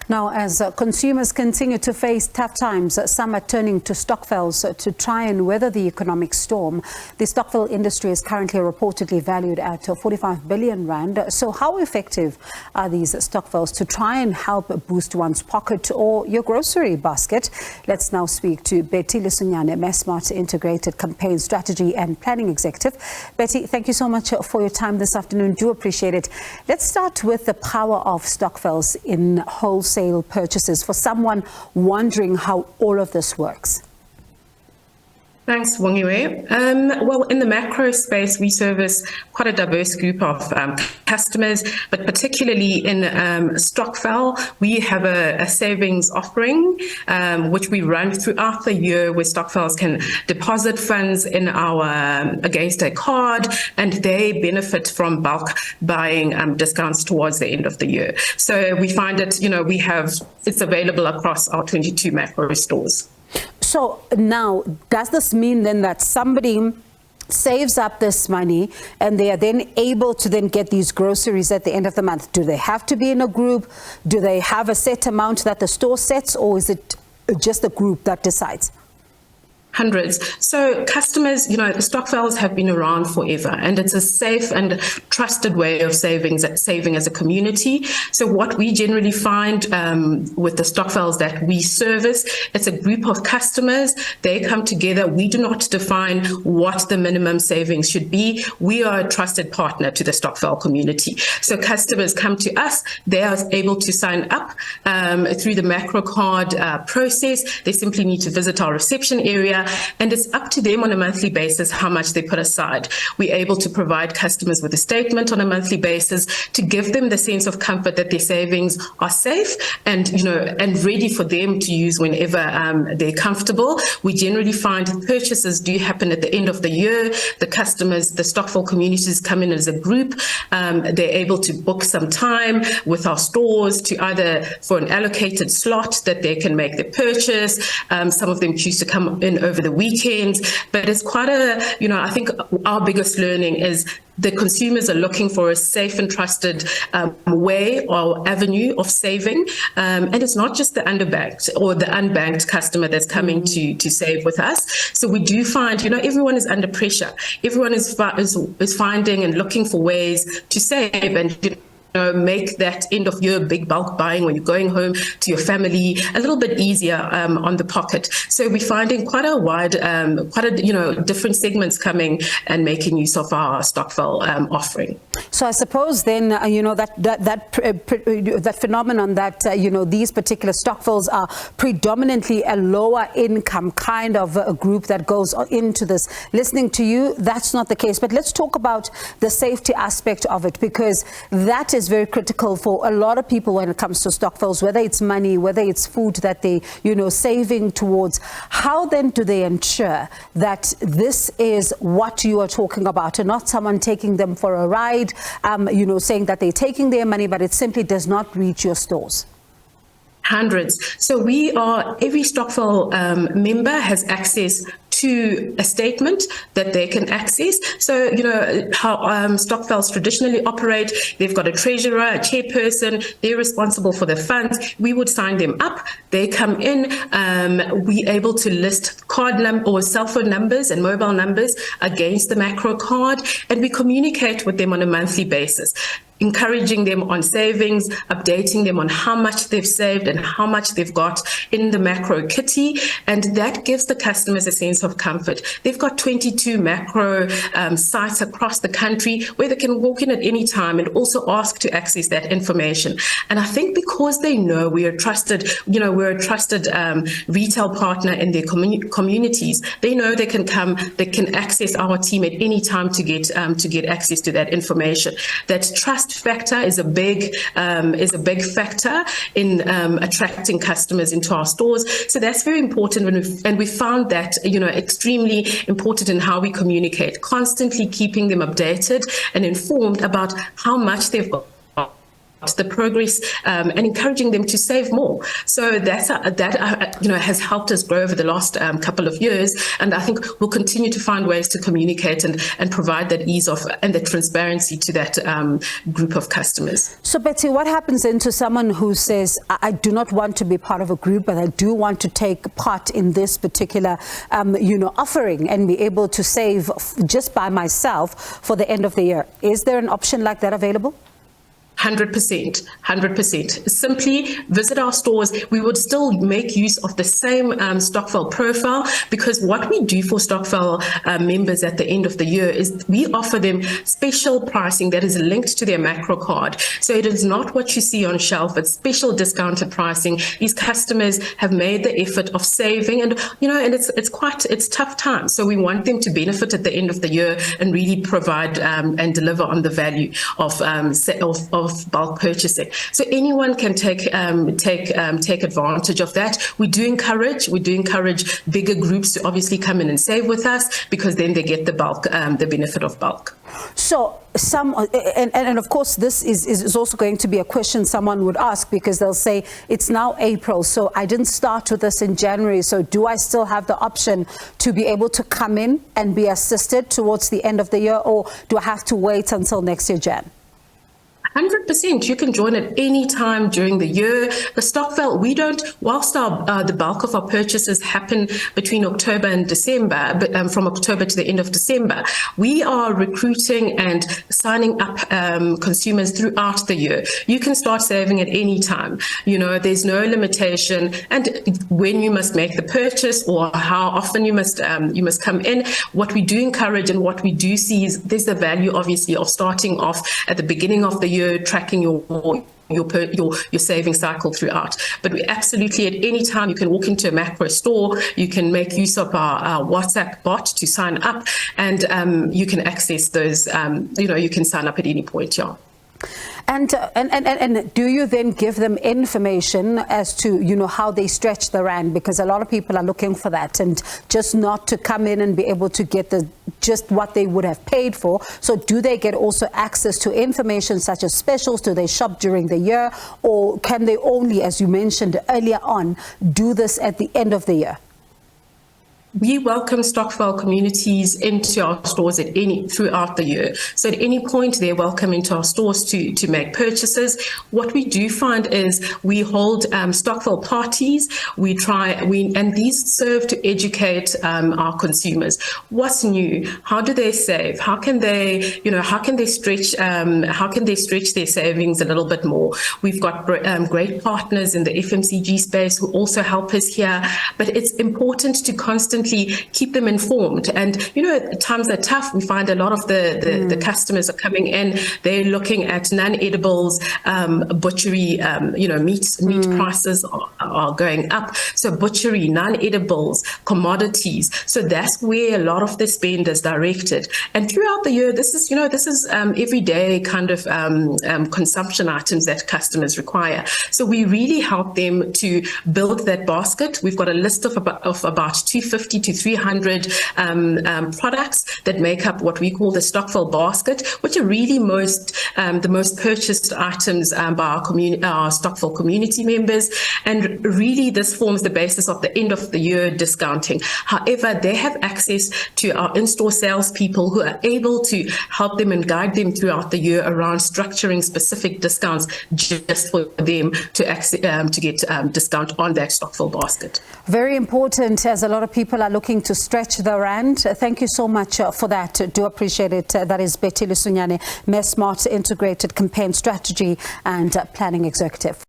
Now, as consumers continue to face tough times, some are turning to Stokvels to try and weather the economic storm. The Stokvel industry is currently reportedly valued at 45 billion rand. So how effective are these Stokvels to try and help boost one's pocket or your grocery basket? Let's now speak to Betty Lesunyane, Massmart Integrated Campaign Strategy and Planning Executive. Betty, thank you so much for your time this afternoon. Do appreciate it. Let's start with the power of Stokvels in wholesale purchases for someone wondering how all of this works. Thanks, Wongiwe. Well, in the macro space, we service quite a diverse group of customers, but particularly in Stokvel, we have a savings offering, which we run throughout the year, where Stokvels can deposit funds in our against a card, and they benefit from bulk buying discounts towards the end of the year. So we find it, it's available across our 22 macro stores. So now, does this mean then that somebody saves up this money and they are then able to then get these groceries at the end of the month? Do they have to be in a group? Do they have a set amount that the store sets, or is it just the group that decides? Hundreds. So customers, Stokvels have been around forever, and it's a safe and trusted way of saving as a community. So what we generally find with the Stokvels that we service, it's a group of customers. They come together. We do not define what the minimum savings should be. We are a trusted partner to the Stokvel community. So customers come to us. They are able to sign up through the macro card process. They simply need to visit our reception area, and it's up to them on a monthly basis how much they put aside. We're able to provide customers with a statement on a monthly basis to give them the sense of comfort that their savings are safe and ready for them to use whenever they're comfortable. We generally find purchases do happen at the end of the year. The customers, the Stokvel communities come in as a group. They're able to book some time with our stores to either for an allocated slot that they can make the purchase. Some of them choose to come in over the weekends, but it's quite I think our biggest learning is the consumers are looking for a safe and trusted way or avenue of saving. And it's not just the underbanked or the unbanked customer that's coming to save with us. So we do find, everyone is under pressure. Everyone is finding and looking for ways to save and make that end of year big bulk buying when you're going home to your family a little bit easier on the pocket. So we're finding quite a wide, different segments coming and making use of our Stokvel offering. So I suppose then, that phenomenon that, these particular Stokvels are predominantly a lower income kind of a group that goes into this. Listening to you, that's not the case. But let's talk about the safety aspect of it, because that is very critical for a lot of people when it comes to Stokvels, whether it's money, whether it's food that they, saving towards. How then do they ensure that this is what you are talking about and not someone taking them for a ride, saying that they're taking their money, but it simply does not reach your stores? Hundreds. So every Stokvel member has access to a statement that they can access. So, how Stokvels traditionally operate, they've got a treasurer, a chairperson, they're responsible for the funds. We would sign them up. They come in. We're able to list card or cell phone numbers and mobile numbers against the macro card, and we communicate with them on a monthly basis, encouraging them on savings, updating them on how much they've saved and how much they've got in the macro kitty. And that gives the customers a sense of comfort. They've got 22 macro sites across the country where they can walk in at any time and also ask to access that information. And I think because they know we're a trusted, retail partner in their communities, they know they can come, they can access our team at any time to get access to that information. That trust factor is a big factor in attracting customers into our stores. So that's very important, and we found that extremely important in how we communicate, constantly keeping them updated and informed about how much they've got the progress and encouraging them to save more. So that has helped us grow over the last couple of years, and I think we'll continue to find ways to communicate and provide that ease of and the transparency to that group of customers. So Betty, what happens then to someone who says, I do not want to be part of a group, but I do want to take part in this particular offering and be able to save just by myself for the end of the year? Is there an option like that available? 100%. Simply visit our stores. We would still make use of the same Stokvel profile, because what we do for Stokvel members at the end of the year is we offer them special pricing that is linked to their macro card. So it is not what you see on shelf, it's special discounted pricing. These customers have made the effort of saving, and it's tough times. So we want them to benefit at the end of the year and really provide and deliver on the value of bulk purchasing. So anyone can take advantage of that. We do encourage bigger groups to obviously come in and save with us, because then they get the bulk, the benefit of bulk. So and of course this is also going to be a question someone would ask, because they'll say it's now April, so I didn't start with this in January, so do I still have the option to be able to come in and be assisted towards the end of the year, or do I have to wait until next year, Jan? 100%. You can join at any time during the year. The Stokvel, whilst the bulk of our purchases happen between October and December, but from October to the end of December, we are recruiting and signing up consumers throughout the year. You can start saving at any time. There's no limitation, and when you must make the purchase or how often you must come in. What we do encourage and what we do see is there's the value, obviously, of starting off at the beginning of the year, tracking your saving cycle throughout. But we absolutely, at any time, you can walk into a macro store, you can make use of our WhatsApp bot to sign up, and you can access those, you can sign up at any point, yeah. And do you then give them information as to, how they stretch the rand? Because a lot of people are looking for that, and just not to come in and be able to get just what they would have paid for. So do they get also access to information such as specials? Do they shop during the year? Or can they only, as you mentioned earlier on, do this at the end of the year? We welcome Stokvel communities into our stores throughout the year. So at any point, they're welcome into our stores to make purchases. What we do find is we hold Stokvel parties. And these serve to educate our consumers. What's new? How do they save? How can they stretch their savings a little bit more? We've got great partners in the FMCG space who also help us here. But it's important to constantly keep them informed. And times are tough. We find a lot of the customers are coming in, they're looking at non-edibles, butchery, meat prices are going up. So butchery, non-edibles, commodities. So that's where a lot of the spend is directed. And throughout the year, this is everyday kind of consumption items that customers require. So we really help them to build that basket. We've got a list of about 250 to 300 products that make up what we call the Stokvel basket, which are really the most purchased items by our Stokvel community members. And really, this forms the basis of the end of the year discounting. However, they have access to our in-store salespeople who are able to help them and guide them throughout the year around structuring specific discounts just for them to get discount on that Stokvel basket. Very important, as a lot of people are looking to stretch the rand. Thank you so much for that. Do appreciate it. That is Betty Lesunyane, Massmart Integrated Campaign Strategy and Planning Executive.